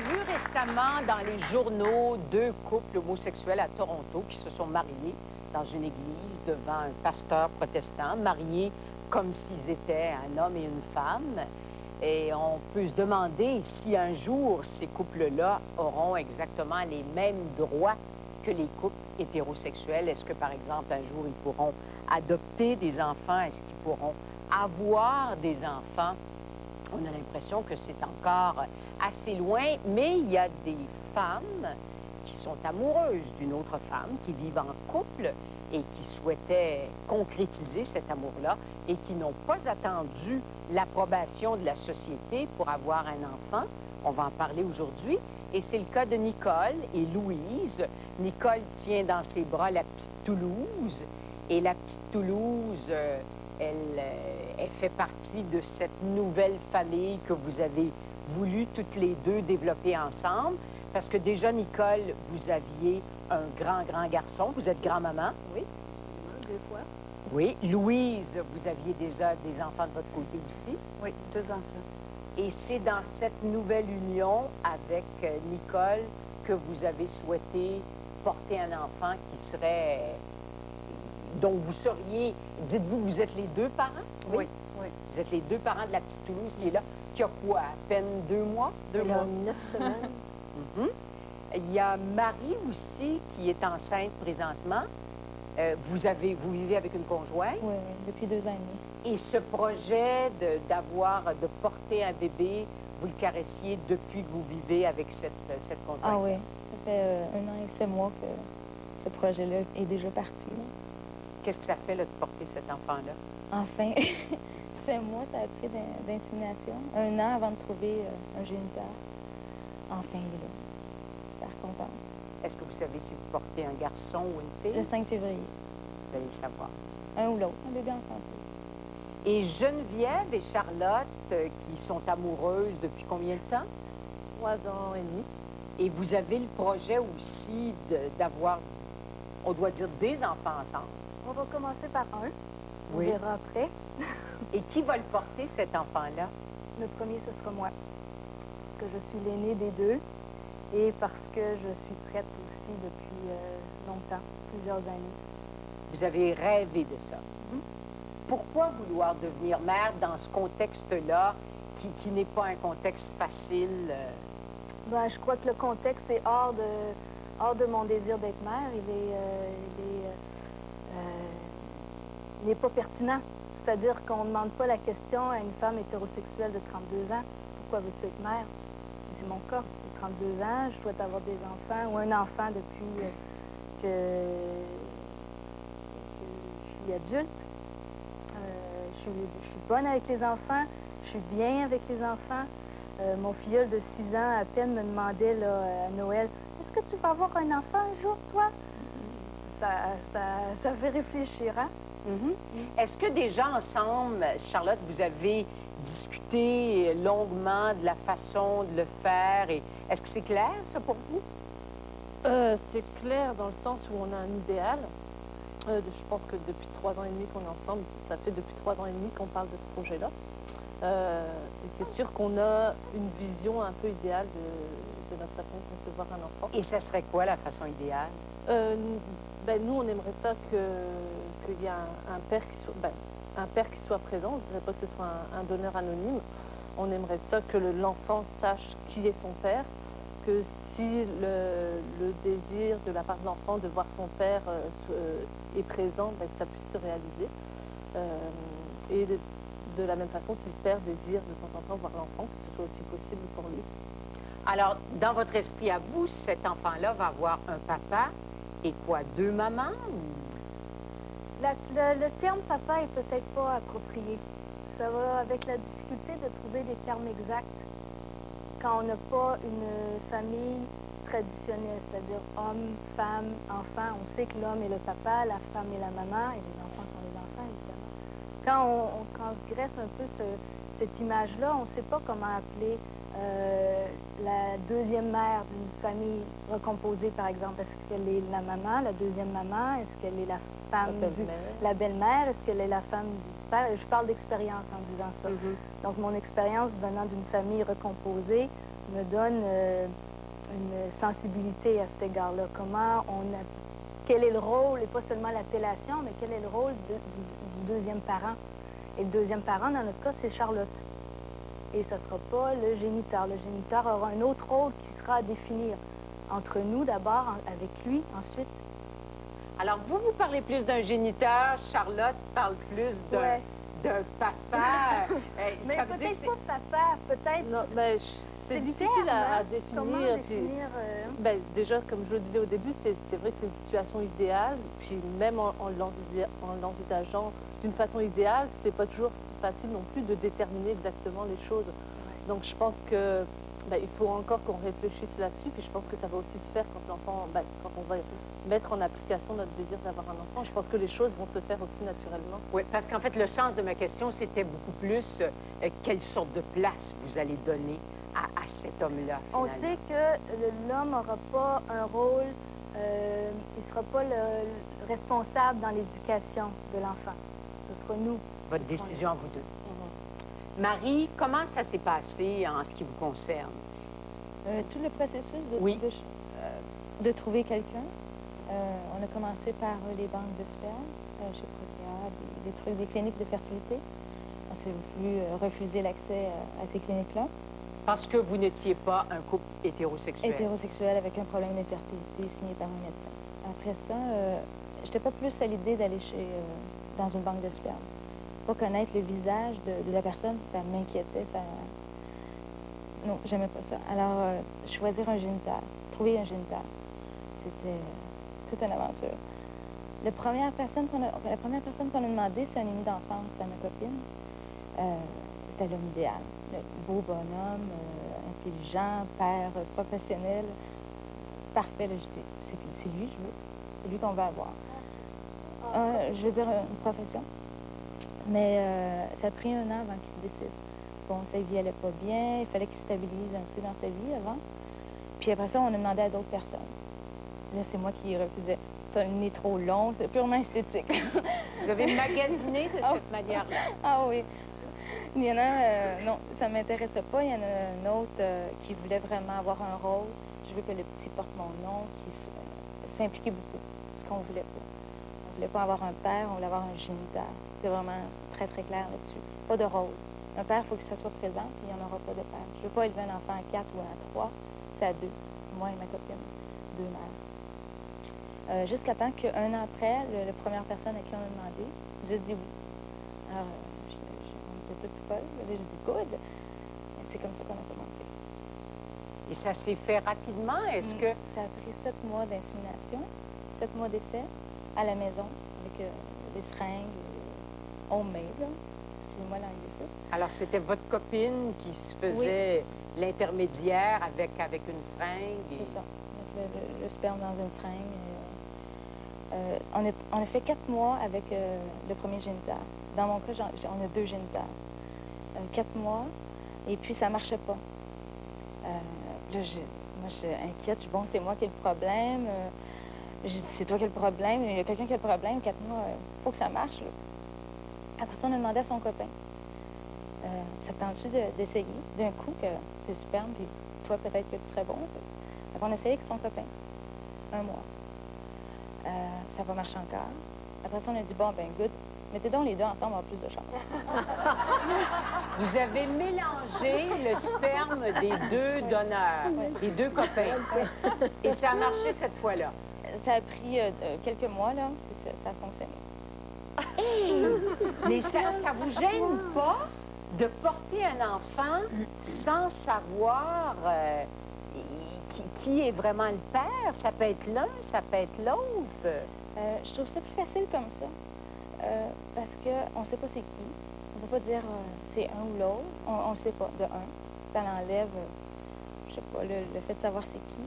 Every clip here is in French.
vu récemment dans les journaux deux couples homosexuels à Toronto qui se sont mariés dans une église devant un pasteur protestant, mariés comme s'ils étaient un homme et une femme. Et on peut se demander si un jour ces couples-là auront exactement les mêmes droits que les couples hétérosexuels. Est-ce que, par exemple, un jour, ils pourront adopter des enfants? Est-ce qu'ils pourront avoir des enfants? On a l'impression que c'est encore assez loin, mais il y a des femmes qui sont amoureuses d'une autre femme, qui vivent en couple et qui souhaitaient concrétiser cet amour-là et qui n'ont pas attendu l'approbation de la société pour avoir un enfant. On va en parler aujourd'hui. Et c'est le cas de Nicole et Louise. Nicole tient dans ses bras la petite Toulouse. Et la petite Toulouse, elle fait partie de cette nouvelle famille que vous avez voulu toutes les deux développer ensemble. Parce que déjà, Nicole, vous aviez un grand garçon. Vous êtes grand-maman. Oui, 2 fois. Oui. Louise, vous aviez déjà des enfants de votre côté aussi. Oui, 2 enfants. Et c'est dans cette nouvelle union avec Nicole que vous avez souhaité porter un enfant qui serait... dont vous seriez... Dites-vous, vous êtes les deux parents? Oui. Oui. Vous êtes les deux parents de la petite Toulouse qui est là, qui a quoi, à peine 2 mois? 2 mois. 9 semaines. Il y a Marie aussi qui est enceinte présentement. Vous vivez avec une conjointe? Oui, depuis 2 ans et demi. Et ce projet de porter un bébé, vous le caressiez depuis que vous vivez avec cette conjointe? Ah oui, ça fait 1 an et 7 mois que ce projet-là est déjà parti. Qu'est-ce que ça fait là, de porter cet enfant-là? Enfin, 7 mois, ça a pris d'insémination. 1 an avant de trouver un géniteur. Enfin, il est là. Super contente. Est-ce que vous savez si vous portez un garçon ou une fille? Le 5 février. Vous allez le savoir. Un ou l'autre, un bébé en santé. Et Geneviève et Charlotte, qui sont amoureuses depuis combien de temps? 3 ans et demi. Et vous avez le projet aussi d'avoir, on doit dire, des enfants ensemble. On va commencer par un. On Oui. verra après. Et qui va le porter, cet enfant-là? Le premier, ce sera moi. Parce que je suis l'aînée des deux. Et parce que je suis prête aussi depuis longtemps, plusieurs années. Vous avez rêvé de ça. Pourquoi vouloir devenir mère dans ce contexte-là, qui n'est pas un contexte facile? Ben, je crois que le contexte est hors de mon désir d'être mère. Il n'est pas pertinent. C'est-à-dire qu'on ne demande pas la question à une femme hétérosexuelle de 32 ans, pourquoi veux-tu être mère? C'est mon cas. J'ai 32 ans, je souhaite avoir des enfants, ou un enfant depuis que je suis adulte. Je suis bonne avec les enfants, je suis bien avec les enfants. Mon filleul de 6 ans à peine me demandait là, à Noël, est-ce que tu vas avoir un enfant un jour, toi? Ça fait réfléchir, hein? Est-ce que déjà ensemble, Charlotte, vous avez discuté longuement de la façon de le faire? Et est-ce que c'est clair, ça, pour vous? C'est clair dans le sens où on a un idéal. Je pense que depuis 3 ans et demi qu'on est ensemble, ça fait depuis 3 ans et demi qu'on parle de ce projet-là. Et c'est sûr qu'on a une vision un peu idéale de notre façon de concevoir un enfant. Et ça serait quoi, la façon idéale? Nous, on aimerait ça qu'il y ait un père qui soit présent. Je ne dirais pas que ce soit un donneur anonyme. On aimerait ça que l'enfant sache qui est son père, que si le désir de la part de l'enfant de voir son père est présent, que ça puisse se réaliser. Et de la même façon, si le père désire de temps en temps voir l'enfant, que ce soit aussi possible pour lui. Alors, dans votre esprit à vous, cet enfant-là va avoir un papa et quoi, 2 mamans? Le terme papa est peut-être pas approprié. Ça va avec la difficulté de trouver des termes exacts quand on n'a pas une famille traditionnelle, c'est-à-dire homme, femme, enfant. On sait que l'homme est le papa, la femme est la maman et les enfants sont les enfants, évidemment. Quand on transgresse un peu cette image-là, on ne sait pas comment appeler la deuxième mère d'une famille recomposée, par exemple. Est-ce qu'elle est la maman, la deuxième maman? Est-ce qu'elle est la femme la belle-mère? Est-ce qu'elle est la femme du père? Je parle d'expérience en disant ça. Donc, mon expérience venant d'une famille recomposée me donne une sensibilité à cet égard-là. Quel est le rôle, et pas seulement l'appellation, mais quel est le rôle du deuxième parent. Et le deuxième parent, dans notre cas, c'est Charlotte. Et ce ne sera pas le géniteur. Le géniteur aura un autre rôle qui sera à définir entre nous d'abord, avec lui, ensuite. Alors, vous parlez plus d'un géniteur, Charlotte parle plus d'un papa. Mais peut-être pas papa, peut-être... Non, ben, c'est difficile à définir. Comment définir ben, déjà, comme je le disais au début, c'est vrai que c'est une situation idéale. Puis même en l'envisageant d'une façon idéale, c'est pas toujours facile non plus de déterminer exactement les choses. Ouais. Donc je pense que il faut encore qu'on réfléchisse là-dessus. Puis je pense que ça va aussi se faire quand l'enfant, quand on va mettre en application notre désir d'avoir un enfant. Je pense que les choses vont se faire aussi naturellement. Oui, parce qu'en fait, le sens de ma question, c'était beaucoup plus quelle sorte de place vous allez donner à cet homme-là. On sait que l'homme n'aura pas un rôle, il ne sera pas le responsable dans l'éducation de l'enfant. Ce sera nous. Votre décision à vous deux. Marie, comment ça s'est passé en ce qui vous concerne? Tout le processus de trouver quelqu'un, on a commencé par les banques de sperme chez Procréa, des trucs, des cliniques de fertilité. On s'est voulu refuser l'accès à ces cliniques-là. Parce que vous n'étiez pas un couple hétérosexuel. Hétérosexuel avec un problème d'infertilité signé par un médecin. Après ça, j'étais pas plus à l'idée d'aller dans une banque de sperme. Pas connaître le visage de la personne, ça m'inquiétait. Non, j'aimais pas ça. Alors, choisir un géniteur, trouver un géniteur, c'était toute une aventure. La première personne qu'on a demandé, c'est un ami d'enfance à ma copine. C'était l'homme idéal. Le beau bonhomme, intelligent, père professionnel. Parfait, là, c'est lui, je veux. C'est lui qu'on va avoir. Je veux dire, une profession. Mais ça a pris 1 an avant qu'il décide. Bon, sa vie allait pas bien, il fallait qu'il stabilise un peu dans sa vie avant. Puis après ça, on a demandé à d'autres personnes. Là, c'est moi qui refusais. T'as le nez trop long, c'est purement esthétique. Vous avez magasiné de cette manière-là? Ah oui. Il y en a un, non, ça ne m'intéressait pas. Il y en a un autre qui voulait vraiment avoir un rôle. Je veux que le petit porte mon nom, qui s'impliquait beaucoup, ce qu'on voulait pas. On voulait pas avoir un père, on voulait avoir un géniteur. C'est vraiment très, très clair là-dessus. Pas de rôle. Un père, il faut que ça soit présent, puis il n'y en aura pas de père. Je ne veux pas élever un enfant à 4 ou à 3, c'est à 2. Moi et ma copine, 2 mères. Jusqu'à temps qu'un an après, la première personne à qui on a demandé, j'ai dit oui. Alors, on était toutes folles. J'ai dit good. Et c'est comme ça qu'on a commencé. Et ça s'est fait rapidement? Est-ce que... Ça a pris 7 mois d'insémination, 7 mois d'essai à la maison, avec des seringues, homemade, là. Excusez-moi l'anglicisme. Alors, c'était votre copine qui se faisait l'intermédiaire avec une seringue? C'est ça. Le sperme dans une seringue. On a fait 4 mois avec le premier géniteur. Dans mon cas, on a 2 géniteurs. 4 mois, et puis ça ne marchait pas. Là, moi, je suis inquiète. Je dis, bon, c'est moi qui ai le problème. J'ai dit, c'est toi qui as le problème. Il y a quelqu'un qui a le problème. 4 mois, il faut que ça marche. Là. Après ça, on a demandé à son copain. Ça te tente-tu d'essayer d'un coup que c'est sperme, puis toi, peut-être que tu serais bon? Donc, on a essayé avec son copain. 1 mois. Ça n'a pas marché encore. Après ça, on a dit, bon, ben, good. Mettez donc les deux ensemble, on va avoir plus de chance. Vous avez mélangé le sperme des 2 donneurs, des 2 copains. Et ça a marché cette fois-là? Ça a pris quelques mois, là, puis ça a fonctionné. Mais ça vous gêne pas de porter un enfant sans savoir qui est vraiment le père? Ça peut être l'un, ça peut être l'autre. Je trouve ça plus facile comme ça. Parce qu'on ne sait pas c'est qui. On ne peut pas dire c'est un ou l'autre. On ne sait pas, de un. Ça l'enlève, je sais pas, le fait de savoir c'est qui.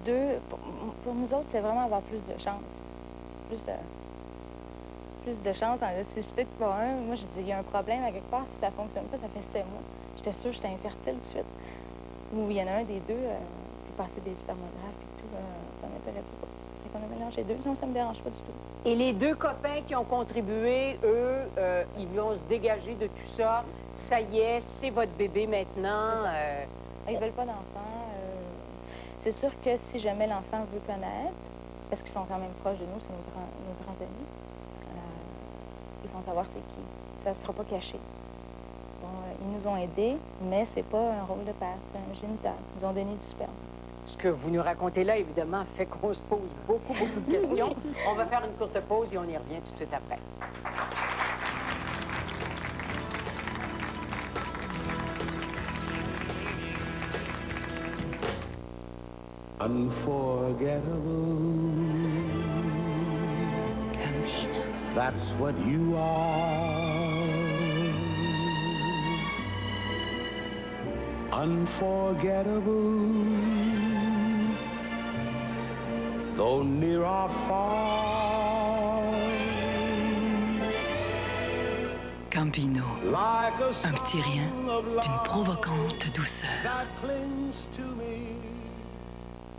2, pour nous autres, c'est vraiment avoir plus de chance. Plus de chance. C'est peut-être pas un. Moi, je dis, il y a un problème à quelque part. Si ça ne fonctionne pas, ça fait 7 mois. J'étais sûre que j'étais infertile tout de suite. Ou il y en a un des 2 qui passait des spermographes et tout. Ça m'intéressait pas. Fait qu'on a mélangé 2. Non, ça me dérange pas du tout. Et les 2 copains qui ont contribué, eux, ils vont se dégager de tout ça. Ça y est, c'est votre bébé maintenant. Ils veulent pas d'enfants. C'est sûr que si jamais l'enfant veut connaître, parce qu'ils sont quand même proches de nous, c'est nos grands amis, ils vont savoir c'est qui. Ça ne sera pas caché. Bon, ils nous ont aidés, mais c'est pas un rôle de père, c'est un génital. Ils nous ont donné du sperme. Ce que vous nous racontez là, évidemment, fait qu'on se pose beaucoup de questions. On va faire une courte pause et on y revient tout de suite après. Unforgettable. That's what you are. Unforgettable. Though near or far. Campino, Like un petit rien d'une provocante douceur. that clings to me.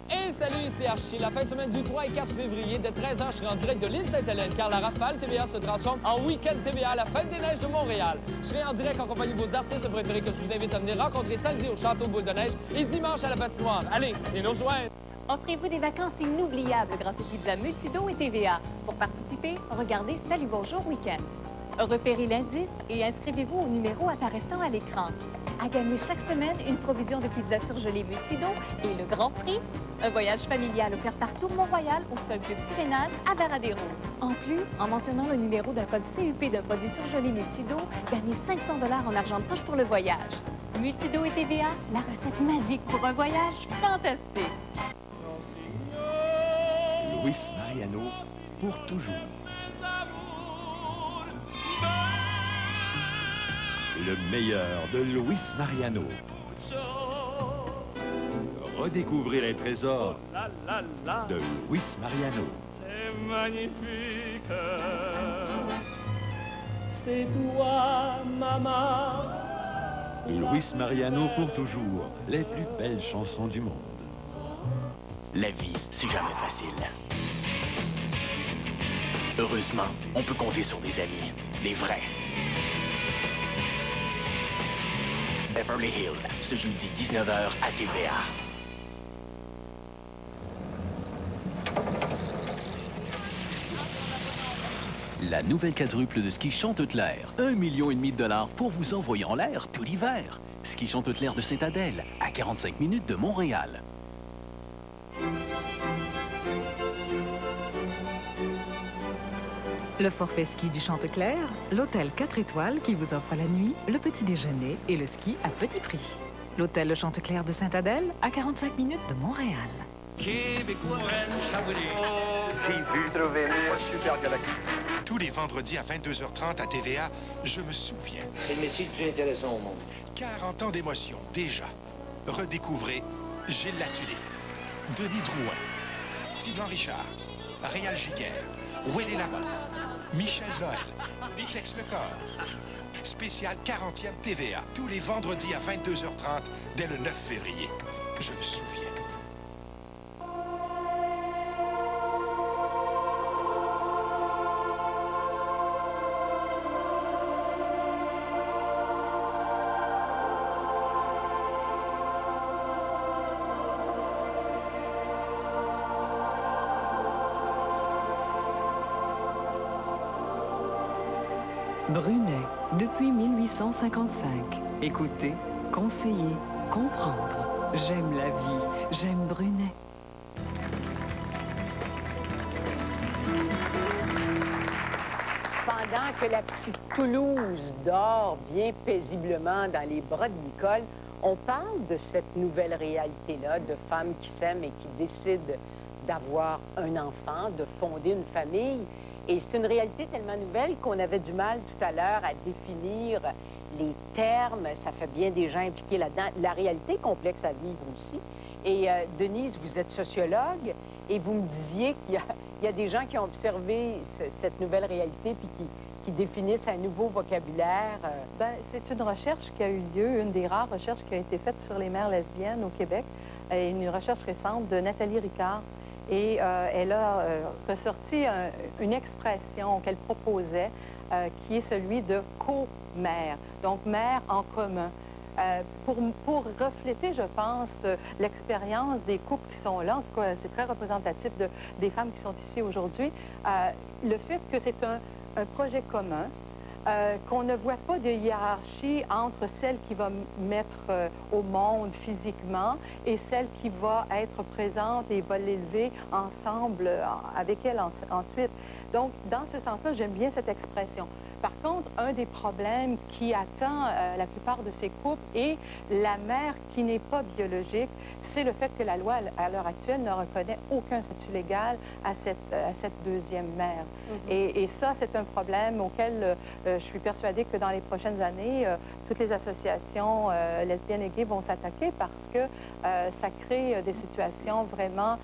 Et salut, ici Archie. La fin de semaine du 3 et 4 février, de 13h, je serai en direct de l'île Sainte-Hélène, car la Rafale TVA se transforme en week-end TVA à la Fête des Neiges de Montréal. Je serai en direct en compagnie de vos artistes préférés que je vous invite à venir rencontrer samedi au Château Boule de Neige et dimanche à la patinoire. Allez, et nous rejoindre! Offrez-vous des vacances inoubliables grâce aux pizzas Multido et TVA. Pour participer, regardez Salut Bonjour Week-end. Repérez l'indice et inscrivez-vous au numéro apparaissant à l'écran. À gagner chaque semaine une provision de pizza surgelée Multido et le grand prix, un voyage familial offert par Tour Mont-Royal au seul club Sirénade à Varadero. En plus, en mentionnant le numéro d'un code CUP d'un produit surgelé Multido, gagnez 500 $ en argent de poche pour le voyage. Multido et TVA, la recette magique pour un voyage fantastique. Luis Mariano, pour toujours. Le meilleur de Luis Mariano. Redécouvrez les trésors de Luis Mariano. C'est magnifique. C'est toi, maman. Luis Mariano pour toujours. Les plus belles chansons du monde. La vie, c'est jamais facile. Heureusement, on peut compter sur des amis, des vrais. Beverly Hills, ce jeudi 19h à TVA. La nouvelle quadruple de ski Chantecaire. 1,5 million $ pour vous envoyer en l'air tout l'hiver. Ski Chantecaire de Sainte-Adèle, à 45 minutes de Montréal. Le forfait ski du Chantecaire, l'hôtel 4 étoiles qui vous offre la nuit, le petit déjeuner et le ski à petit prix. L'hôtel Le Chantecaire de Sainte-Adèle, à 45 minutes de Montréal. Super Galaxy. Tous les vendredis à 22h30 à TVA, je me souviens. C'est le métier le plus intéressant au monde. 40 ans d'émotion, déjà. Redécouvrez Gilles Latulippe, Denis Drouin, Tigran Richard, Réal Giguère, Willy Lamotte, Michel Noël, Vitex Lecor. Spécial 40e TVA, tous les vendredis à 22h30 dès le 9 février. Je me souviens. Brunet, depuis 1855. Écouter, conseiller, comprendre. J'aime la vie, j'aime Brunet. Pendant que la petite Toulouse dort bien paisiblement dans les bras de Nicole, on parle de cette nouvelle réalité-là, de femmes qui s'aiment et qui décident d'avoir un enfant, de fonder une famille. Et c'est une réalité tellement nouvelle qu'on avait du mal tout à l'heure à définir les termes. Ça fait bien des gens impliqués là-dedans. La réalité est complexe à vivre aussi. Et Denise, vous êtes sociologue et vous me disiez qu'il y a des gens qui ont observé cette nouvelle réalité puis qui définissent un nouveau vocabulaire. C'est une recherche qui a eu lieu, une des rares recherches qui a été faite sur les mères lesbiennes au Québec, une recherche récente de Nathalie Ricard. Et elle a ressorti une expression qu'elle proposait qui est celui de co-mère, donc mère en commun. pour refléter, je pense, l'expérience des couples qui sont là. En tout cas, c'est très représentatif des femmes qui sont ici aujourd'hui. Le fait que c'est un projet commun, qu'on ne voit pas de hiérarchie entre celle qui va mettre au monde physiquement et celle qui va être présente et va l'élever ensemble avec elle ensuite. Donc, dans ce sens-là, j'aime bien cette expression. Par contre, un des problèmes qui attend la plupart de ces couples et la mère qui n'est pas biologique, c'est le fait que la loi, à l'heure actuelle, ne reconnaît aucun statut légal à cette deuxième mère. Et ça, c'est un problème auquel je suis persuadée que dans les prochaines années, toutes les associations lesbiennes et gays vont s'attaquer parce que ça crée des situations vraiment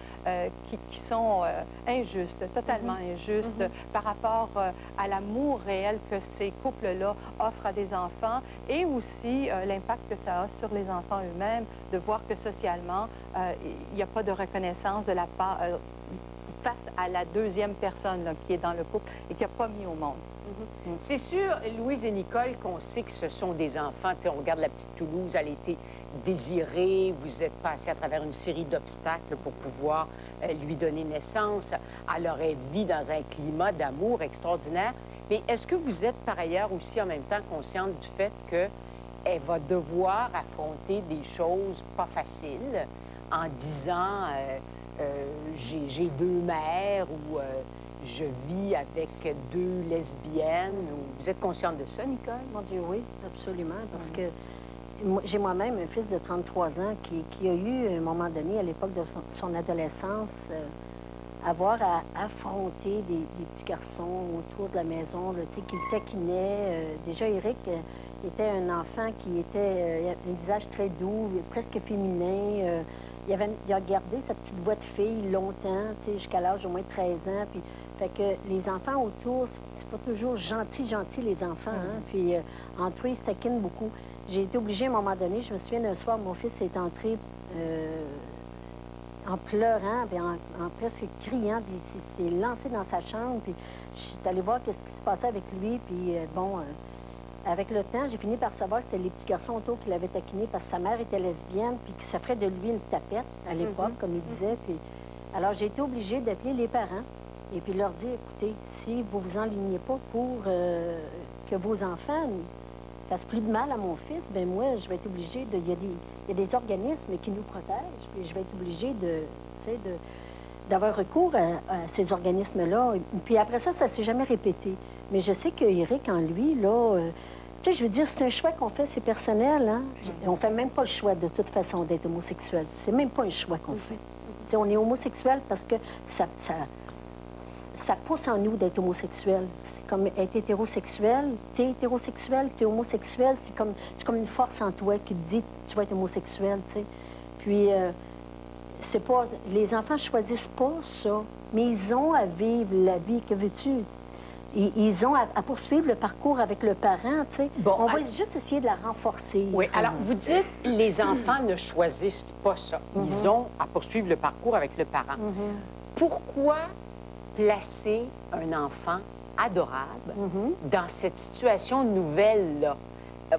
qui sont injustes, totalement injustes par rapport à l'amour réel que ces couples-là offrent à des enfants et aussi l'impact que ça a sur les enfants eux-mêmes, de voir que socialement, il n'y a pas de reconnaissance de la part face à la deuxième personne là, qui est dans le couple et qui n'a pas mis au monde. C'est sûr, Louise et Nicole, qu'on sait que ce sont des enfants. On regarde la petite Toulouse, elle a été désirée, vous êtes passé à travers une série d'obstacles pour pouvoir lui donner naissance. Elle aurait vécu dans un climat d'amour extraordinaire. Mais est-ce que vous êtes par ailleurs aussi en même temps consciente du fait qu'elle va devoir affronter des choses pas faciles en disant j'ai deux mères ou je vis avec deux lesbiennes? Vous êtes consciente de ça, Nicole? Mon Dieu, oui, absolument, parce que j'ai moi-même un fils de 33 ans qui a eu, à un moment donné, à l'époque de son adolescence, avoir à affronter des petits garçons autour de la maison, qui le taquinaient. Déjà, Eric était un enfant qui était un visage très doux, presque féminin. Il a gardé sa petite voix de fille longtemps, jusqu'à l'âge d'au moins 13 ans. Puis, fait que les enfants autour, c'est pas toujours gentil, les enfants. Hein? Puis entre eux, ils se taquinent beaucoup. J'ai été obligée à un moment donné, je me souviens d'un soir, mon fils est entré en pleurant, puis en presque criant, puis il s'est lancé dans sa chambre, puis je suis allée voir qu'est-ce qui se passait avec lui, puis avec le temps, j'ai fini par savoir que c'était les petits garçons autour qui l'avaient taquiné parce que sa mère était lesbienne, puis qui s'offrait de lui une tapette à l'époque, comme il disait. Puis... Alors, j'ai été obligée d'appeler les parents et puis leur dire, écoutez, si vous vous enlignez pas pour que vos enfants fassent plus de mal à mon fils, ben moi, je vais être obligée de... Il y a des organismes qui nous protègent, puis je vais être obligée d'avoir recours à ces organismes-là. Puis après ça, ça ne s'est jamais répété. Mais je sais que Eric, en lui, là... je veux dire, c'est un choix qu'on fait, c'est personnel, hein? On fait même pas le choix, de toute façon, d'être homosexuel. C'est même pas un choix qu'on fait. On est homosexuel parce que ça pousse en nous d'être homosexuel. C'est comme être hétérosexuel. T'es hétérosexuel, t'es homosexuel. C'est comme une force en toi qui te dit tu vas être homosexuel, tu sais. Puis, c'est pas... Les enfants choisissent pas ça, mais ils ont à vivre la vie. Que veux-tu? Ils ont à poursuivre le parcours avec le parent, tu sais. Bon, on va juste essayer de la renforcer. Oui, alors vous dites les enfants ne choisissent pas ça. Ils ont à poursuivre le parcours avec le parent. Pourquoi placer un enfant adorable dans cette situation nouvelle-là?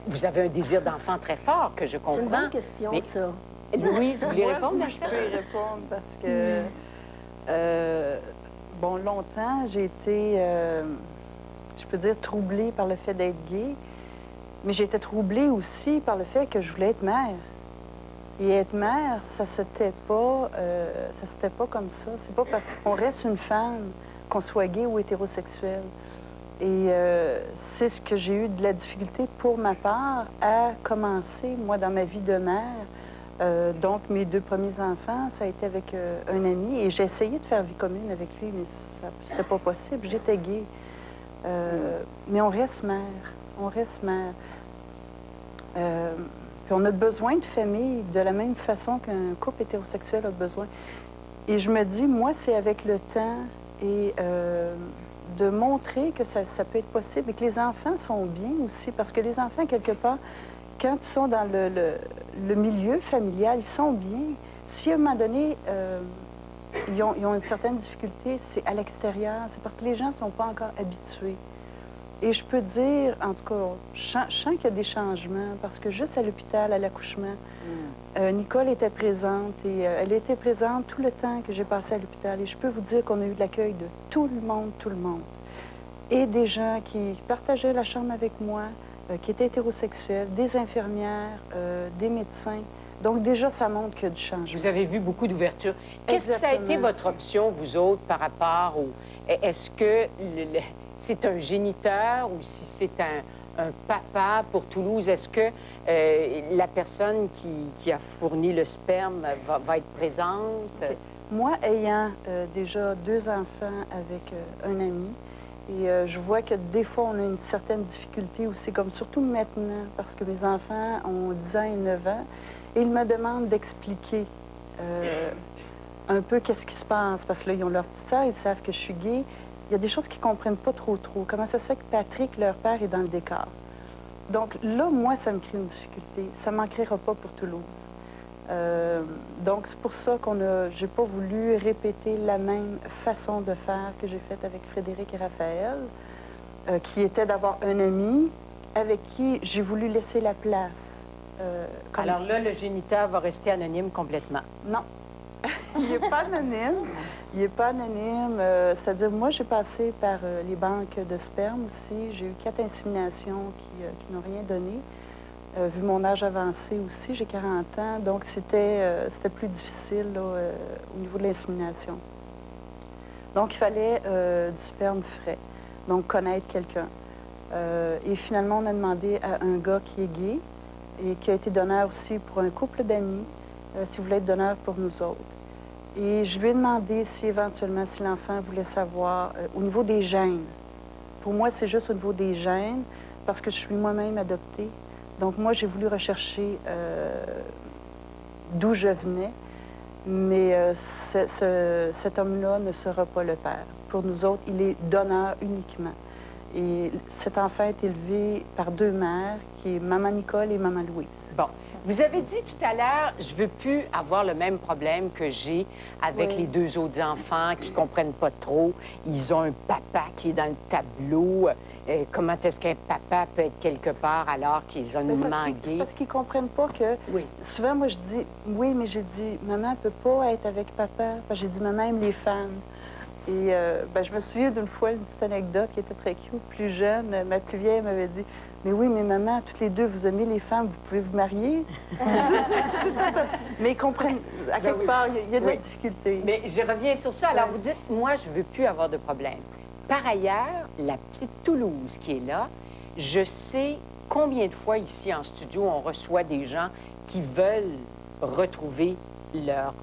Vous avez un désir d'enfant très fort, que je comprends. C'est une bonne question, mais... ça. Louise, vous voulez répondre à ça? Je peux y répondre parce que... Bon, longtemps, j'ai été, je peux dire, troublée par le fait d'être gay, mais j'ai été troublée aussi par le fait que je voulais être mère. Et être mère, ça se tait pas comme ça. C'est pas parce qu'on reste une femme, qu'on soit gay ou hétérosexuel. Et c'est ce que j'ai eu de la difficulté pour ma part à commencer, moi, dans ma vie de mère. Donc, mes deux premiers enfants, ça a été avec un ami. Et j'ai essayé de faire vie commune avec lui, mais c'était pas possible. J'étais gay. Mais on reste mère. On reste mère. Puis on a besoin de famille de la même façon qu'un couple hétérosexuel a besoin. Et je me dis, moi, c'est avec le temps et de montrer que ça peut être possible et que les enfants sont bien aussi. Parce que les enfants, quelque part, quand ils sont dans le milieu familial, ils sont bien. Si à un moment donné, ils ont une certaine difficulté, c'est à l'extérieur. C'est parce que les gens ne sont pas encore habitués. Et je peux dire, en tout cas, je sens qu'il y a des changements, parce que juste à l'hôpital, à l'accouchement, Nicole était présente, et elle était présente tout le temps que j'ai passé à l'hôpital. Et je peux vous dire qu'on a eu de l'accueil de tout le monde. Et des gens qui partageaient la chambre avec moi, qui étaient hétérosexuels, des infirmières, des médecins. Donc déjà, ça montre qu'il y a du changement. Vous avez vu beaucoup d'ouverture. Qu'est-ce que ça a été votre option, vous autres, par rapport au... Est-ce que c'est un géniteur ou si c'est un papa pour Toulouse? Est-ce que la personne qui a fourni le sperme va être présente? Moi, ayant déjà 2 enfants avec un ami, et je vois que des fois, on a une certaine difficulté aussi, comme surtout maintenant, parce que mes enfants ont 10 ans et 9 ans, et ils me demandent d'expliquer un peu qu'est-ce qui se passe, parce que là, ils ont leur petite sœur, ils savent que je suis gay. Il y a des choses qu'ils ne comprennent pas trop. Comment ça se fait que Patrick, leur père, est dans le décor? Donc là, moi, ça me crée une difficulté. Ça ne m'en créera pas pour Toulouse. Donc c'est pour ça j'ai pas voulu répéter la même façon de faire que j'ai faite avec Frédéric et Raphaël, qui était d'avoir un ami avec qui j'ai voulu laisser la place. Alors là, le géniteur va rester anonyme complètement? Non. Il n'est pas anonyme. Il n'est pas anonyme. C'est-à-dire, moi, j'ai passé par les banques de sperme aussi. J'ai eu 4 inséminations qui n'ont rien donné. Vu mon âge avancé aussi, j'ai 40 ans. Donc, c'était plus difficile là, au niveau de l'insémination. Donc, il fallait du sperme frais. Donc, connaître quelqu'un. Et finalement, on a demandé à un gars qui est gay et qui a été donneur aussi pour un couple d'amis, s'il voulait être donneur pour nous autres. Et je lui ai demandé si éventuellement, si l'enfant voulait savoir au niveau des gènes. Pour moi, c'est juste au niveau des gènes, parce que je suis moi-même adoptée. Donc moi, j'ai voulu rechercher d'où je venais, mais cet homme-là ne sera pas le père. Pour nous autres, il est donneur uniquement. Et cet enfant est élevé par 2 mères, qui est Maman Nicole et Maman Louise. Bon. Vous avez dit tout à l'heure, je veux plus avoir le même problème que j'ai avec les 2 autres enfants qui comprennent pas trop. Ils ont un papa qui est dans le tableau. Comment est-ce qu'un papa peut être quelque part alors qu'ils ont une maman gay? C'est parce qu'ils comprennent pas que... Oui. Souvent, moi, je dis, oui, mais j'ai dit, maman peut pas être avec papa. J'ai dit, maman aime les femmes. Et je me souviens d'une fois, une petite anecdote qui était très cute. Plus jeune, ma plus vieille m'avait dit, mais oui, mais maman, toutes les 2, vous aimez les femmes, vous pouvez vous marier. Mais ils comprennent, à quelque part, il y a de la difficulté. Mais je reviens sur ça. Alors, vous dites, moi, je veux plus avoir de problème. Par ailleurs, la petite Toulouse qui est là, je sais combien de fois ici en studio, on reçoit des gens qui veulent retrouver leurs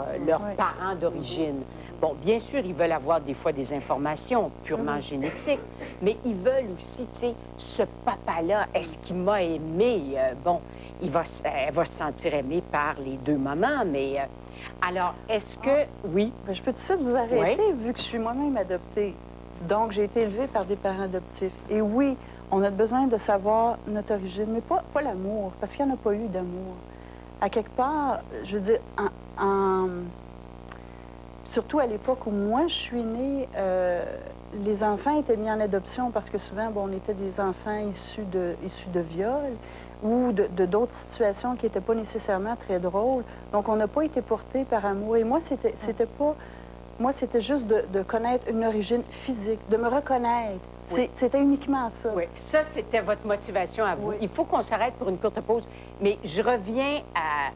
parents d'origine. Bon, bien sûr, ils veulent avoir des fois des informations purement génétiques, mais ils veulent aussi, tu sais, ce papa-là, est-ce qu'il m'a aimé? Bon, elle va se sentir aimée par les 2 mamans, mais... alors, est-ce que... Oui? Je peux tout de suite vous arrêter, vu que je suis moi-même adoptée. Donc, j'ai été élevée par des parents adoptifs. Et oui, on a besoin de savoir notre origine, mais pas l'amour, parce qu'il n'y en a pas eu d'amour. À quelque part, je veux dire, surtout à l'époque où moi, je suis née, les enfants étaient mis en adoption parce que souvent, bon, on était des enfants issus de viols ou de d'autres situations qui n'étaient pas nécessairement très drôles. Donc, on n'a pas été portés par amour. Et moi, c'était pas... Moi, c'était juste de connaître une origine physique, de me reconnaître. Oui. C'était uniquement ça. Oui, ça, c'était votre motivation à vous. Oui. Il faut qu'on s'arrête pour une courte pause, mais je reviens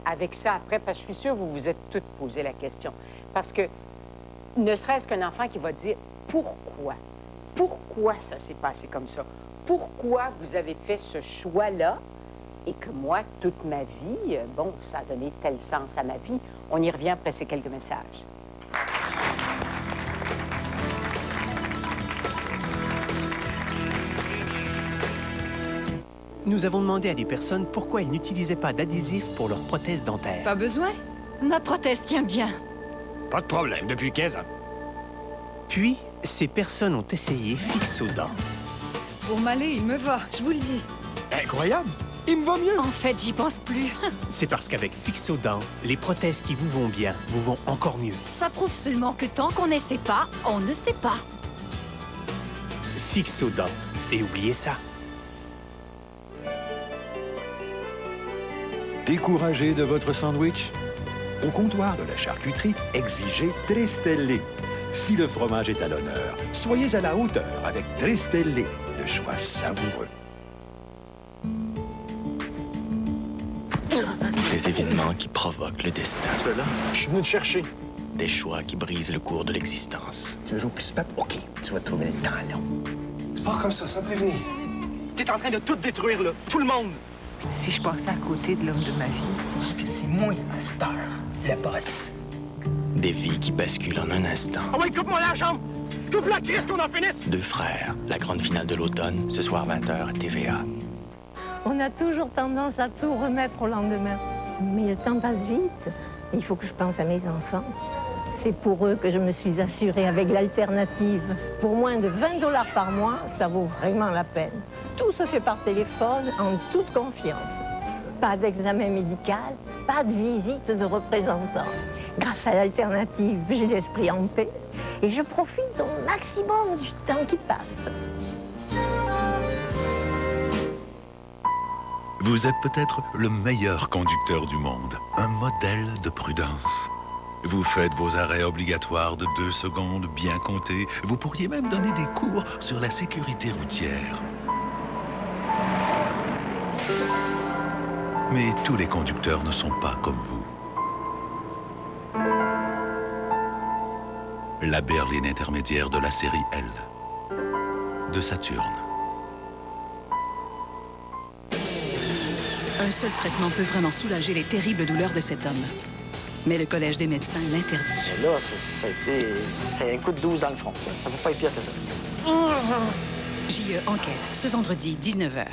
avec ça après, parce que je suis sûre que vous vous êtes toutes posé la question. Parce que ne serait-ce qu'un enfant qui va dire pourquoi? Pourquoi ça s'est passé comme ça? Pourquoi vous avez fait ce choix-là et que moi, toute ma vie, bon, ça a donné tel sens à ma vie? On y revient après ces quelques messages. Nous avons demandé à des personnes pourquoi ils n'utilisaient pas d'adhésif pour leurs prothèses dentaires. Pas besoin. Ma prothèse tient bien. Pas de problème, depuis 15 ans. Puis, ces personnes ont essayé Fixodent. Pour m'aller, il me va, je vous le dis. Incroyable! Il me va mieux! En fait, j'y pense plus. C'est parce qu'avec Fixodent, les prothèses qui vous vont bien vous vont encore mieux. Ça prouve seulement que tant qu'on n'essaie pas, on ne sait pas. Fixodent. Et oubliez ça. Découragé de votre sandwich? Au comptoir de la charcuterie, exigez Tristelli. Si le fromage est à l'honneur, soyez à la hauteur avec Tristelli, le choix savoureux. Des événements qui provoquent le destin. Cela, je suis venu te chercher. Des choix qui brisent le cours de l'existence. Tu veux jouer au plus pep? OK, tu vas trouver le temps long. C'est pas comme ça, prévenir. T'es en train de tout détruire, là. Tout le monde. Si je passais à côté de l'homme de ma vie, Parce que c'est moi, master, le boss. Des vies qui basculent en un instant. Ah ouais, coupe-moi la jambe. Coupe la crise qu'on en finisse. Deux frères, la grande finale de l'automne, ce soir 20h à TVA. On a toujours tendance à tout remettre au lendemain. Mais le temps passe vite. Il faut que je pense à mes enfants. C'est pour eux que je me suis assurée avec l'alternative. Pour moins de 20 $ par mois, ça vaut vraiment la peine. Tout se fait par téléphone, en toute confiance. Pas d'examen médical, pas de visite de représentant. Grâce à l'alternative, j'ai l'esprit en paix et je profite au maximum du temps qui passe. Vous êtes peut-être le meilleur conducteur du monde, un modèle de prudence. Vous faites vos arrêts obligatoires de 2 secondes bien comptés. Vous pourriez même donner des cours sur la sécurité routière. Mais tous les conducteurs ne sont pas comme vous. La berline intermédiaire de la série L, de Saturne. un seul traitement peut vraiment soulager les terribles douleurs de cet homme. Mais le Collège des médecins l'interdit. Là, c'est un coup de 12 dans le front. Ça peut pas être pire que ça. JE Enquête, ce vendredi, 19h.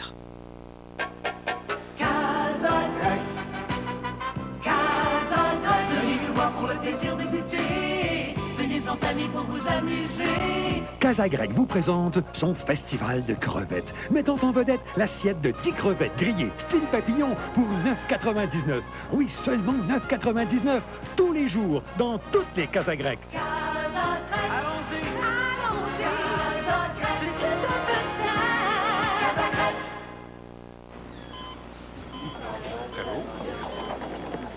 Venez nous voir pour le plaisir de goûter. Venez en famille pour vous amuser. Casa Grecque vous présente son festival de crevettes, mettant en vedette l'assiette de 10 crevettes grillées style papillon pour 9,99. Oui, seulement 9,99 tous les jours dans toutes les Casa Grecques.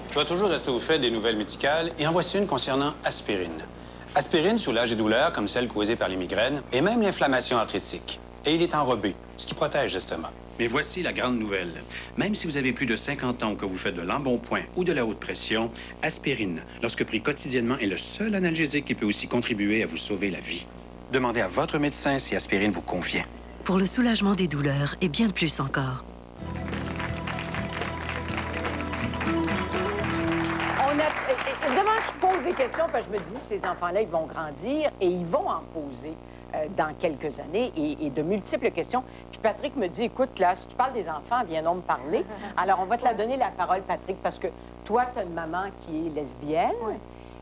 Je dois toujours rester au fait des nouvelles médicales et en voici une concernant aspirine. Aspirine soulage les douleurs comme celles causées par les migraines et même l'inflammation arthritique. Et il est enrobé, ce qui protège l'estomac. Mais voici la grande nouvelle. Même si vous avez plus de 50 ans ou que vous faites de l'embonpoint ou de la haute pression, aspirine, lorsque pris quotidiennement, est le seul analgésique qui peut aussi contribuer à vous sauver la vie. Demandez à votre médecin si aspirine vous convient. Pour le soulagement des douleurs et bien plus encore. Évidemment, je pose des questions parce que je me dis, ces enfants-là, ils vont grandir et ils vont en poser dans quelques années et de multiples questions. Puis Patrick me dit, écoute, là, si tu parles des enfants, viens donc me parler. Alors, on va te la donner la parole, Patrick, parce que toi, tu as une maman qui est lesbienne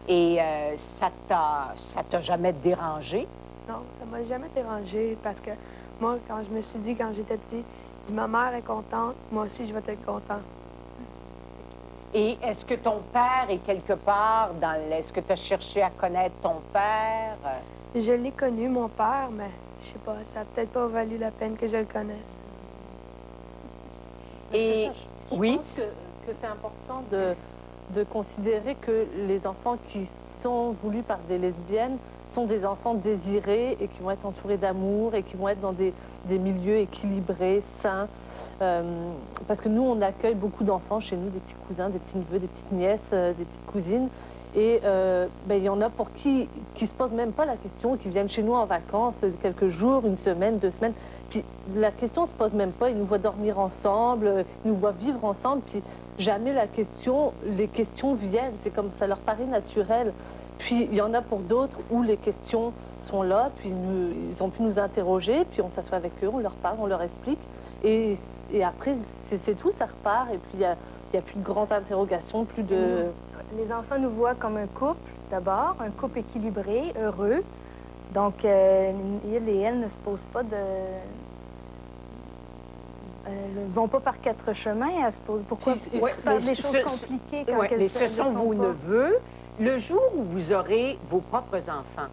et ça t'a jamais dérangé? Non, ça m'a jamais dérangé parce que moi, quand je me suis dit, quand j'étais petit, je dis, ma mère est contente, moi aussi, je vais être content. Et est-ce que ton père est quelque part dans Est-ce que tu as cherché à connaître ton père? Je l'ai connu, mon père, mais je sais pas, ça n'a peut-être pas valu la peine que je le connaisse. Et je pense que c'est important de considérer que les enfants qui sont voulus par des lesbiennes sont des enfants désirés et qui vont être entourés d'amour et qui vont être dans des milieux équilibrés, sains. Parce que nous, on accueille beaucoup d'enfants chez nous, des petits cousins, des petits neveux, des petites nièces, des petites cousines. Et il y en a pour qui se posent même pas la question, qui viennent chez nous en vacances quelques jours, une semaine, 2 semaines. Puis la question se pose même pas. Ils nous voient dormir ensemble, ils nous voient vivre ensemble. Puis jamais les questions viennent. C'est comme ça leur paraît naturel. Puis il y en a pour d'autres où les questions sont là, puis ils ont pu nous interroger, puis on s'assoit avec eux, on leur parle, on leur explique. Et après, c'est tout, ça repart. Et puis, il n'y a plus de grandes interrogations, plus de... Les enfants nous voient comme un couple, d'abord, un couple équilibré, heureux. Donc, il et elle ne se posent pas de... Elles ne vont pas par 4 chemins, elles se posent... Pourquoi faire des choses compliquées quand elles mais ce sont vos neveux. Le jour où vous aurez vos propres enfants,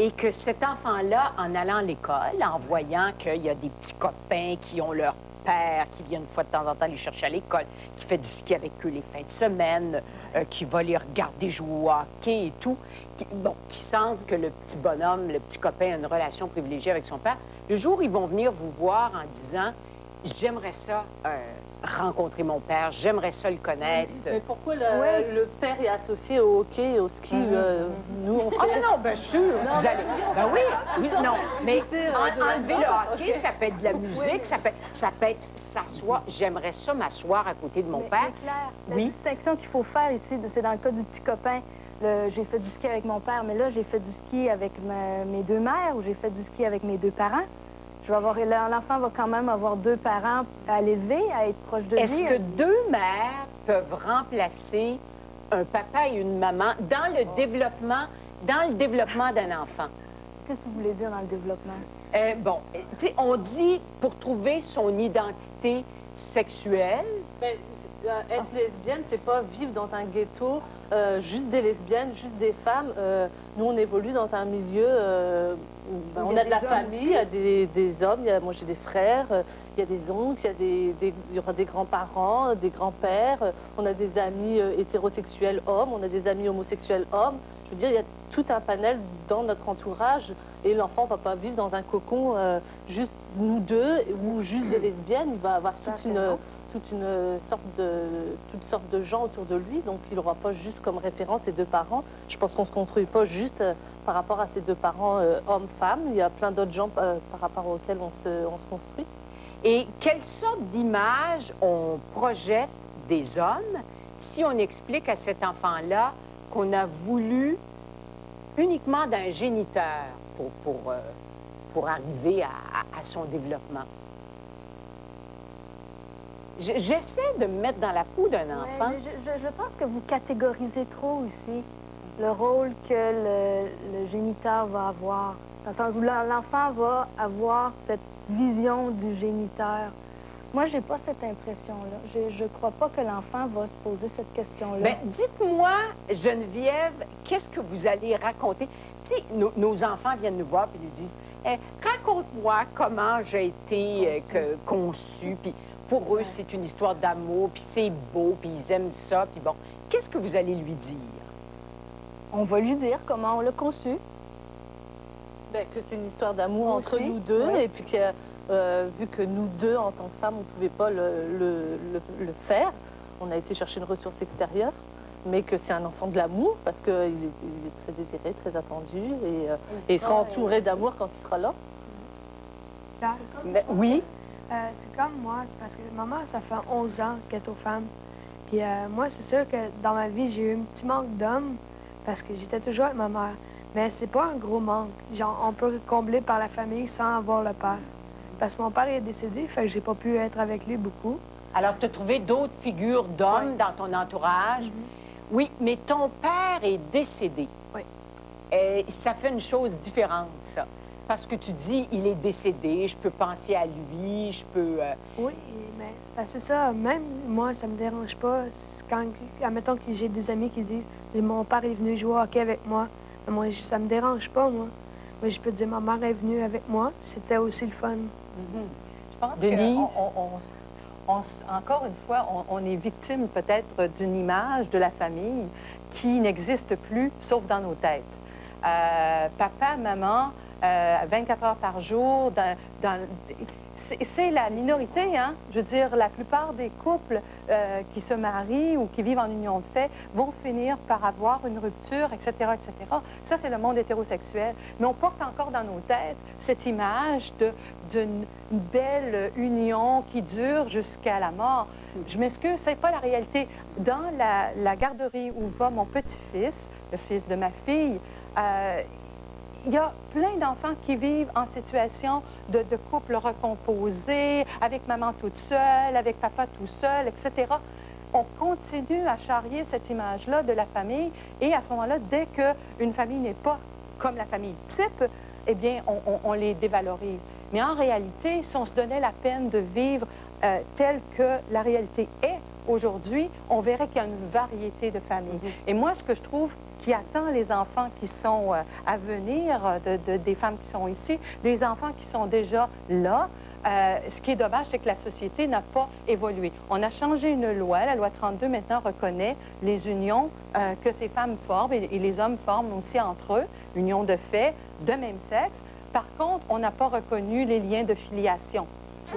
Et que cet enfant-là, en allant à l'école, en voyant qu'il y a des petits copains qui ont leur père, qui vient une fois de temps en temps les chercher à l'école, qui fait du ski avec eux les fins de semaine, qui va les regarder jouer au hockey et tout, qui sentent que le petit bonhomme, le petit copain a une relation privilégiée avec son père, le jour où ils vont venir vous voir en disant « J'aimerais ça rencontrer mon père, j'aimerais ça le connaître. » Mais pourquoi le père est associé au hockey et au ski? Nous, on fait... Oh non, bien sûr! Non, Vous allez... Ben oui, non. Mais enlever le hockey, ça peut être de la musique, ça peut être s'asseoir. J'aimerais ça m'asseoir à côté de mon père. Claire, la distinction qu'il faut faire ici, c'est dans le cas du petit copain. J'ai fait du ski avec mon père, mais là, j'ai fait du ski avec mes deux mères ou j'ai fait du ski avec mes deux parents. L'enfant va quand même avoir deux parents à l'élever, à être proche de lui. Est-ce que deux mères peuvent remplacer un papa et une maman dans le développement d'un enfant? Qu'est-ce que vous voulez dire dans le développement? On dit pour trouver son identité sexuelle. Être lesbienne, c'est pas vivre dans un ghetto, juste des lesbiennes, juste des femmes. Nous, on évolue dans un milieu où on a de la famille, il y a des hommes, moi j'ai des frères, il y a des oncles, il y aura des grands-parents, des grands-pères, on a des amis hétérosexuels hommes, on a des amis homosexuels hommes. Je veux dire, il y a tout un panel dans notre entourage et l'enfant ne va pas vivre dans un cocon juste nous deux ou juste des lesbiennes, il va avoir toutes sortes de gens autour de lui, donc il n'aura pas juste comme référence ses deux parents. Je pense qu'on ne se construit pas juste par rapport à ses deux parents hommes-femmes. Il y a plein d'autres gens par rapport auxquels on se construit. Et quelle sorte d'image on projette des hommes si on explique à cet enfant-là qu'on a voulu uniquement d'un géniteur pour arriver à son développement? J'essaie de me mettre dans la peau d'un enfant. Je pense que vous catégorisez trop ici le rôle que le géniteur va avoir. Dans le sens où l'enfant va avoir cette vision du géniteur. Moi, j'ai pas cette impression-là. Je crois pas que l'enfant va se poser cette question-là. Bien, dites-moi, Geneviève, qu'est-ce que vous allez raconter? Tu sais, nos enfants viennent nous voir et nous disent raconte-moi comment j'ai été conçu. Puis pour eux, c'est une histoire d'amour, puis c'est beau, puis ils aiment ça, puis bon. Qu'est-ce que vous allez lui dire? On va lui dire comment on l'a conçu. Bien, que c'est une histoire d'amour entre nous deux, et puis que, vu que nous deux, en tant que femmes, on ne pouvait pas le faire, on a été chercher une ressource extérieure, mais que c'est un enfant de l'amour, parce qu'il est très désiré, très attendu, et il sera entouré d'amour quand il sera là. Oui? C'est comme moi, c'est parce que maman, ça fait 11 ans qu'elle est aux femmes. Puis moi, c'est sûr que dans ma vie, j'ai eu un petit manque d'hommes parce que j'étais toujours avec ma mère. Mais c'est pas un gros manque. Genre, on peut combler par la famille sans avoir le père. Parce que mon père est décédé, fait que j'ai pas pu être avec lui beaucoup. Alors, tu as trouvé d'autres figures d'hommes dans ton entourage. Oui, mais ton père est décédé. Oui. Et ça fait une chose différente, ça. Parce que tu dis, il est décédé, je peux penser à lui, je peux... Oui, mais c'est ça. Même moi, ça me dérange pas. Quand, admettons que j'ai des amis qui disent « Mon père est venu jouer au hockey avec moi ». Moi, ça me dérange pas, moi. Mais je peux dire « Ma mère est venue avec moi ». C'était aussi le fun. Je pense encore une fois, on est victime peut-être d'une image de la famille qui n'existe plus, sauf dans nos têtes. Papa, maman... 24 heures par jour, c'est la minorité, hein? Je veux dire, la plupart des couples qui se marient ou qui vivent en union de fait vont finir par avoir une rupture, etc., etc. Ça, c'est le monde hétérosexuel. Mais on porte encore dans nos têtes cette image d'une belle union qui dure jusqu'à la mort. Je m'excuse, c'est pas la réalité. Dans la garderie où va mon petit-fils, le fils de ma fille, il y a plein d'enfants qui vivent en situation de couple recomposé, avec maman toute seule, avec papa tout seul, etc. On continue à charrier cette image-là de la famille et à ce moment-là, dès qu'une famille n'est pas comme la famille type, eh bien, on les dévalorise. Mais en réalité, si on se donnait la peine de vivre telle que la réalité est aujourd'hui, on verrait qu'il y a une variété de familles. Et moi, ce que je trouve qui attend les enfants qui sont à venir, des femmes qui sont ici, des enfants qui sont déjà là. Ce qui est dommage, c'est que la société n'a pas évolué. On a changé une loi, la loi 32 maintenant reconnaît les unions que ces femmes forment et les hommes forment aussi entre eux, unions de fait, de même sexe. Par contre, on n'a pas reconnu les liens de filiation.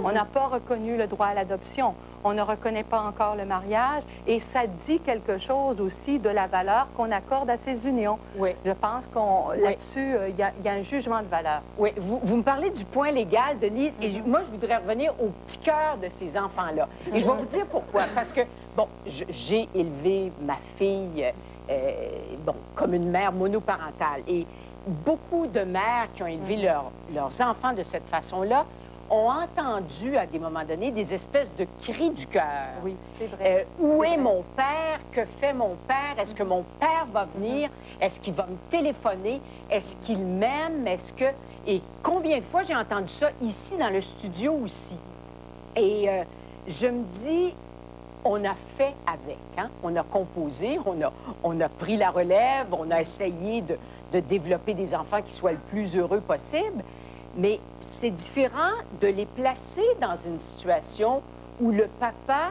On n'a pas reconnu le droit à l'adoption. On ne reconnaît pas encore le mariage et ça dit quelque chose aussi de la valeur qu'on accorde à ces unions. Oui. Je pense qu'on là-dessus, il y a un jugement de valeur. Oui, vous me parlez du point légal, Denise, et moi, je voudrais revenir au petit cœur de ces enfants-là. Et je vais vous dire pourquoi. Parce que, bon, j'ai élevé ma fille, bon, comme une mère monoparentale. Et beaucoup de mères qui ont élevé leurs enfants de cette façon-là ont entendu, à des moments donnés, des espèces de cris du cœur. Oui, c'est vrai. Où est mon père? Que fait mon père? Est-ce que mon père va venir? Est-ce qu'il va me téléphoner? Est-ce qu'il m'aime? Est-ce que... Et combien de fois j'ai entendu ça ici, dans le studio aussi? Et je me dis, on a fait avec, hein? On a composé, on a pris la relève, on a essayé de développer des enfants qui soient le plus heureux possible, mais c'est différent de les placer dans une situation où le papa,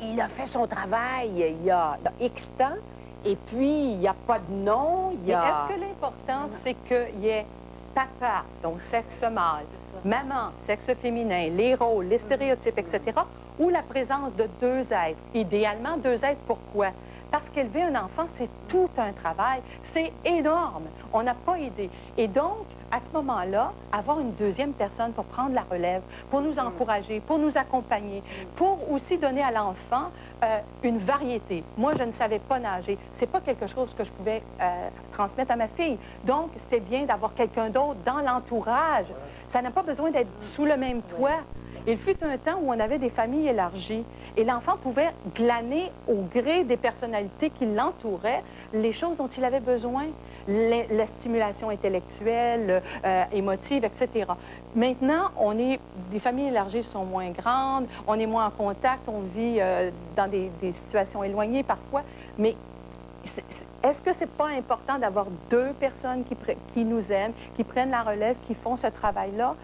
il a fait son travail il y a X temps, et puis il n'y a pas de nom, il y a... Mais est-ce que l'important, c'est qu'il y ait papa, donc sexe mâle, maman, sexe féminin, les rôles, les stéréotypes, etc., ou la présence de deux êtres? Idéalement, deux êtres, pourquoi? Parce qu'élever un enfant, c'est tout un travail. C'est énorme. On n'a pas idée. Et donc, à ce moment-là, avoir une deuxième personne pour prendre la relève, pour nous encourager, pour nous accompagner, pour aussi donner à l'enfant une variété. Moi, je ne savais pas nager. C'est pas quelque chose que je pouvais transmettre à ma fille. Donc, c'était bien d'avoir quelqu'un d'autre dans l'entourage. Ça n'a pas besoin d'être sous le même toit. Il fut un temps où on avait des familles élargies et l'enfant pouvait glaner au gré des personnalités qui l'entouraient les choses dont il avait besoin, la stimulation intellectuelle, émotive, etc. Maintenant, les familles élargies sont moins grandes, on est moins en contact, on vit dans des situations éloignées parfois, mais est-ce que c'est pas important d'avoir deux personnes qui nous aiment, qui prennent la relève, qui font ce travail-là?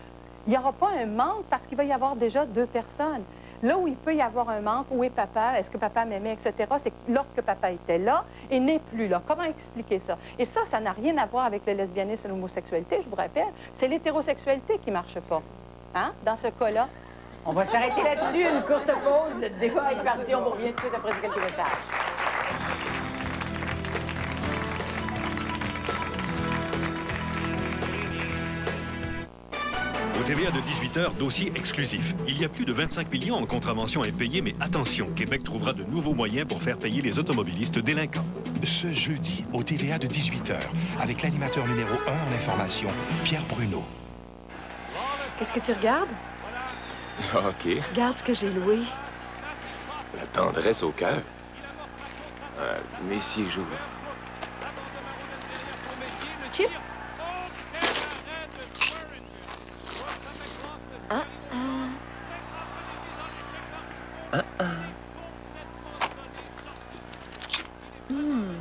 Il n'y aura pas un manque parce qu'il va y avoir déjà deux personnes. Là où il peut y avoir un manque, où est papa, est-ce que papa m'aimait, etc., c'est lorsque papa était là et n'est plus là. Comment expliquer ça? Et ça n'a rien à voir avec le lesbianisme et l'homosexualité, je vous rappelle. C'est l'hétérosexualité qui ne marche pas. Hein? Dans ce cas-là. On va s'arrêter là-dessus, une courte pause. Le débat est parti, on vous revient tout de suite après quelques messages. Au TVA de 18h, dossier exclusif. Il y a plus de 25 millions en contraventions impayées, mais attention, Québec trouvera de nouveaux moyens pour faire payer les automobilistes délinquants. Ce jeudi, au TVA de 18h, avec l'animateur numéro 1 en information, Pierre Bruno. Qu'est-ce que tu regardes? OK. Regarde ce que j'ai loué. La tendresse au cœur. Messier joue. Chip?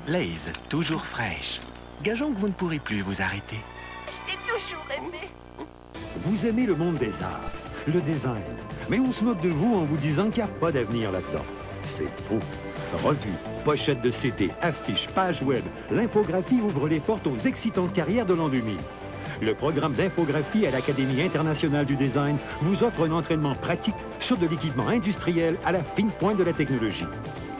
Lay's, toujours fraîche. Gageons que vous ne pourrez plus vous arrêter. Je t'ai toujours aimé. Vous aimez le monde des arts, le design, mais on se moque de vous en vous disant qu'il n'y a pas d'avenir là-dedans. C'est faux. Revues, pochettes de CD, affiches, pages web, l'infographie ouvre les portes aux excitantes carrières de l'an 2000. Le programme d'infographie à l'Académie internationale du design vous offre un entraînement pratique sur de l'équipement industriel à la fine pointe de la technologie.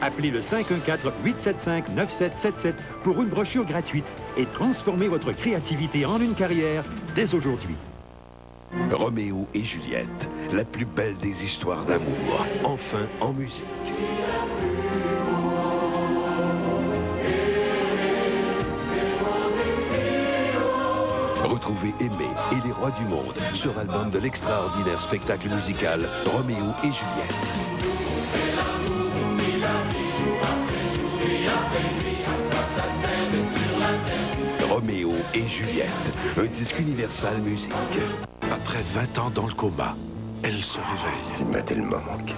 Appelez le 514-875-9777 pour une brochure gratuite et transformez votre créativité en une carrière dès aujourd'hui. Roméo et Juliette, la plus belle des histoires d'amour, enfin en musique. Retrouvez Aimé et les rois du monde sur l'album de l'extraordinaire spectacle musical Roméo et Juliette. Roméo et Juliette, un disque Universal Musique. Après 20 ans dans le coma, elle se réveille. Tu m'as tellement manqué.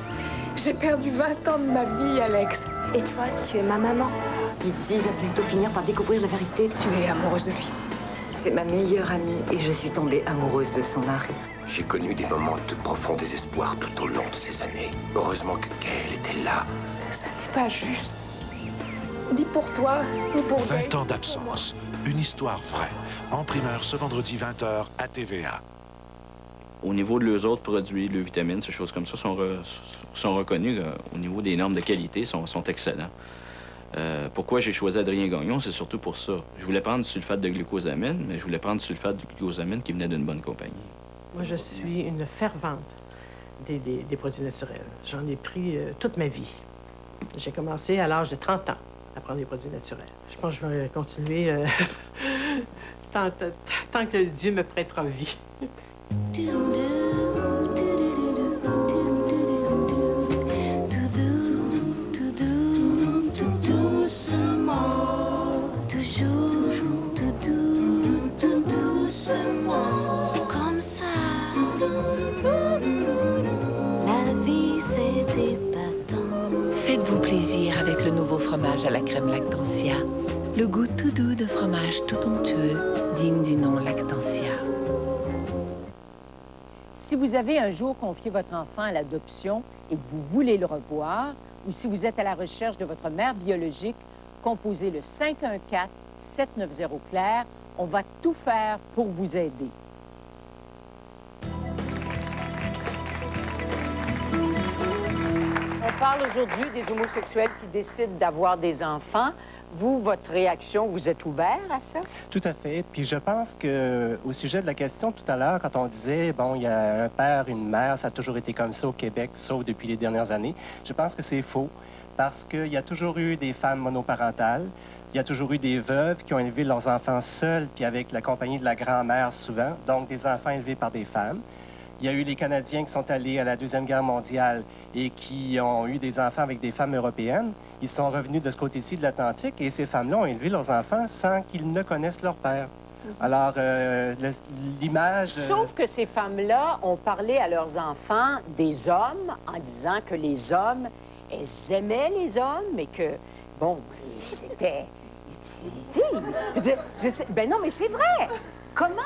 J'ai perdu 20 ans de ma vie, Alex. Et toi, tu es ma maman. Lydie va bientôt finir par découvrir la vérité. Tu es amoureuse de lui. C'est ma meilleure amie et je suis tombée amoureuse de son mari. J'ai connu des moments de profond désespoir tout au long de ces années. Heureusement que Gail était là. Ça n'est pas juste. Ni pour toi, ni pour Gail. 20 ans d'absence. Une histoire vraie. En primeur ce vendredi 20h à TVA. Au niveau de leurs autres produits, les vitamines, ces choses comme ça, sont reconnus au niveau des normes de qualité, sont excellents. Pourquoi j'ai choisi Adrien Gagnon, c'est surtout pour ça. Je voulais prendre du sulfate de glucosamine, mais je voulais prendre du sulfate de glucosamine qui venait d'une bonne compagnie. Moi, je suis une fervente des produits naturels. J'en ai pris toute ma vie. J'ai commencé à l'âge de 30 ans à prendre des produits naturels. Je pense que je vais continuer tant que Dieu me prêtera vie. Faites-vous plaisir avec le nouveau fromage à la crème Lactantia. Le goût tout doux de fromage tout onctueux, digne du nom Lactantia. Si vous avez un jour confié votre enfant à l'adoption et que vous voulez le revoir, ou si vous êtes à la recherche de votre mère biologique, composez le 514-790-CLAIR. On va tout faire pour vous aider. On parle aujourd'hui des homosexuels qui décident d'avoir des enfants. Vous, votre réaction, vous êtes ouvert à ça? Tout à fait. Puis je pense que au sujet de la question tout à l'heure, quand on disait, bon, il y a un père, une mère, ça a toujours été comme ça au Québec, sauf depuis les dernières années, je pense que c'est faux. Parce qu'il y a toujours eu des femmes monoparentales, il y a toujours eu des veuves qui ont élevé leurs enfants seuls, puis avec la compagnie de la grand-mère souvent, donc des enfants élevés par des femmes. Il y a eu les Canadiens qui sont allés à la Deuxième Guerre mondiale et qui ont eu des enfants avec des femmes européennes. Ils sont revenus de ce côté-ci de l'Atlantique et ces femmes-là ont élevé leurs enfants sans qu'ils ne connaissent leur père. Alors, l'image... Sauf que ces femmes-là ont parlé à leurs enfants des hommes en disant que les hommes, elles aimaient les hommes et que, bon, c'était... Ben non, mais c'est vrai! Comment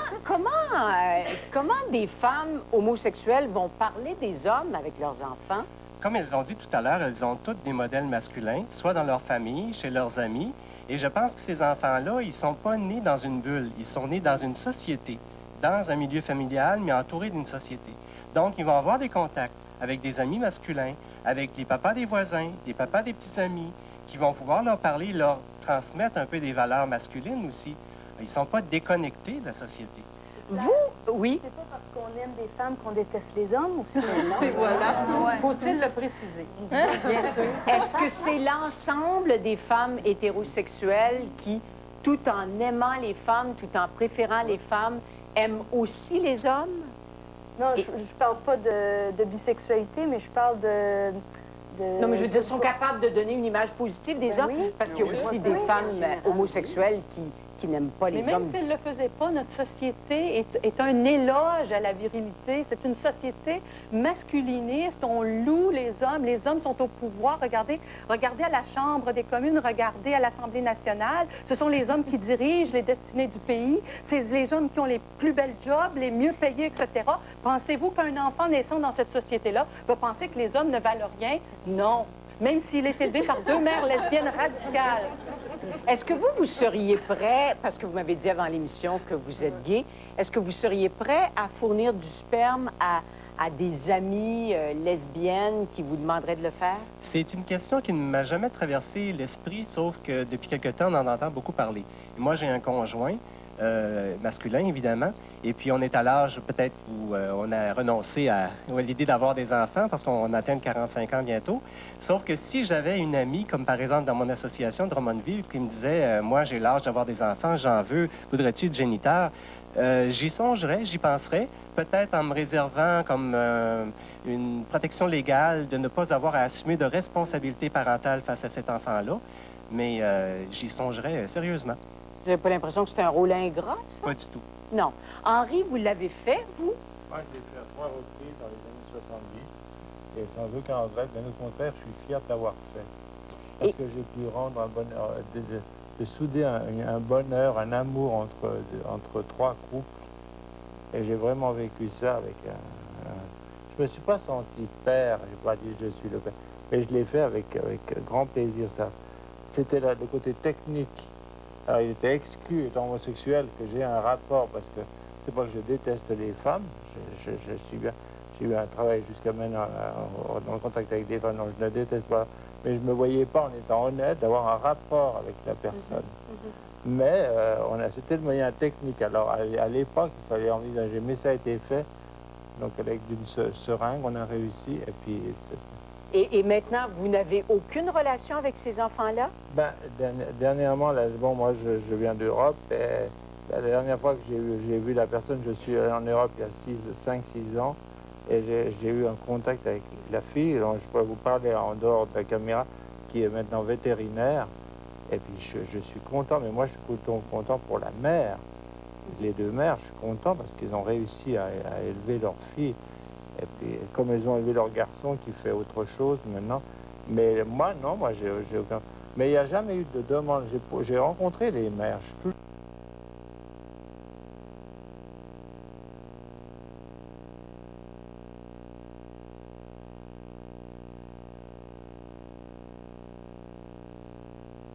des femmes homosexuelles vont parler des hommes avec leurs enfants? Comme elles ont dit tout à l'heure, elles ont toutes des modèles masculins, soit dans leur famille, chez leurs amis. Et je pense que ces enfants-là, ils ne sont pas nés dans une bulle. Ils sont nés dans une société, dans un milieu familial, mais entourés d'une société. Donc, ils vont avoir des contacts avec des amis masculins, avec les papas des voisins, des papas des petits amis, qui vont pouvoir leur parler, leur transmettre un peu des valeurs masculines aussi. Ils ne sont pas déconnectés de la société. Vous, oui. C'est pas parce qu'on aime des femmes qu'on déteste les hommes aussi. Et voilà. Faut-il le préciser? Bien sûr. Est-ce que c'est l'ensemble des femmes hétérosexuelles qui, tout en aimant les femmes, tout en préférant les femmes, aiment aussi les hommes? Non, je parle pas de bisexualité, mais je parle de... Non, mais je veux dire, sont capables de donner une image positive des hommes, oui. parce qu'il y a aussi des femmes homosexuelles qui n'aiment pas les hommes. Mais même s'ils ne le faisaient pas, notre société est un éloge à la virilité. C'est une société masculiniste. On loue les hommes. Les hommes sont au pouvoir. Regardez à la Chambre des communes, regardez à l'Assemblée nationale. Ce sont les hommes qui dirigent les destinées du pays. C'est les hommes qui ont les plus belles jobs, les mieux payés, etc. Pensez-vous qu'un enfant naissant dans cette société-là va penser que les hommes ne valent rien? Non. Même s'il est élevé par deux mères lesbiennes radicales. Est-ce que vous seriez prêt, parce que vous m'avez dit avant l'émission que vous êtes gay, est-ce que vous seriez prêt à fournir du sperme à des amies lesbiennes qui vous demanderaient de le faire? C'est une question qui ne m'a jamais traversé l'esprit, sauf que depuis quelque temps, on en entend beaucoup parler. Moi, j'ai un conjoint, masculin, évidemment, et puis on est à l'âge peut-être où on a renoncé à l'idée d'avoir des enfants parce qu'on atteint 45 ans bientôt. Sauf que si j'avais une amie, comme par exemple dans mon association de Drummondville, qui me disait moi j'ai l'âge d'avoir des enfants, j'en veux, voudrais-tu être géniteur? J'y songerais, j'y penserais, peut-être en me réservant comme une protection légale de ne pas avoir à assumer de responsabilité parentale face à cet enfant-là, mais j'y songerais sérieusement. Vous n'avez pas l'impression que c'est un rôle ingrat, ça? Pas du tout. Non. Henri, vous l'avez fait, vous? Moi, je l'ai fait à 3 reprises dans les années 70. Et sans aucun regret, bien au contraire, je suis fier de l'avoir fait. Parce que j'ai pu rendre un bonheur, de souder un bonheur, un amour entre trois couples. Et j'ai vraiment vécu ça avec je me suis pas senti père, je n'ai pas dit je suis le père, mais je l'ai fait avec grand plaisir, ça. C'était le côté technique. Alors il était exclu, étant homosexuel, que j'ai un rapport, parce que c'est pas que je déteste les femmes, je suis bien, j'ai eu un travail jusqu'à maintenant dans le contact avec des femmes, non, je ne déteste pas, mais je ne me voyais pas, en étant honnête, d'avoir un rapport avec la personne. Mais c'était le moyen technique. Alors à l'époque, il fallait envisager, mais ça a été fait. Donc avec d'une seringue, on a réussi. Et puis. Et maintenant, vous n'avez aucune relation avec ces enfants-là? Ben, dernièrement, là, bon, moi, je viens d'Europe. Et la dernière fois que j'ai vu la personne, je suis en Europe il y a 5-6 ans. Et j'ai eu un contact avec la fille, dont je peux vous parler en dehors de la caméra, qui est maintenant vétérinaire. Et puis je suis content, mais moi je suis content pour la mère. Les deux mères, je suis content parce qu'ils ont réussi à élever leur fille. Et puis comme elles ont élevé leur garçon qui fait autre chose maintenant. Mais moi, non, moi j'ai aucun... Mais il n'y a jamais eu de demande. J'ai rencontré les mères.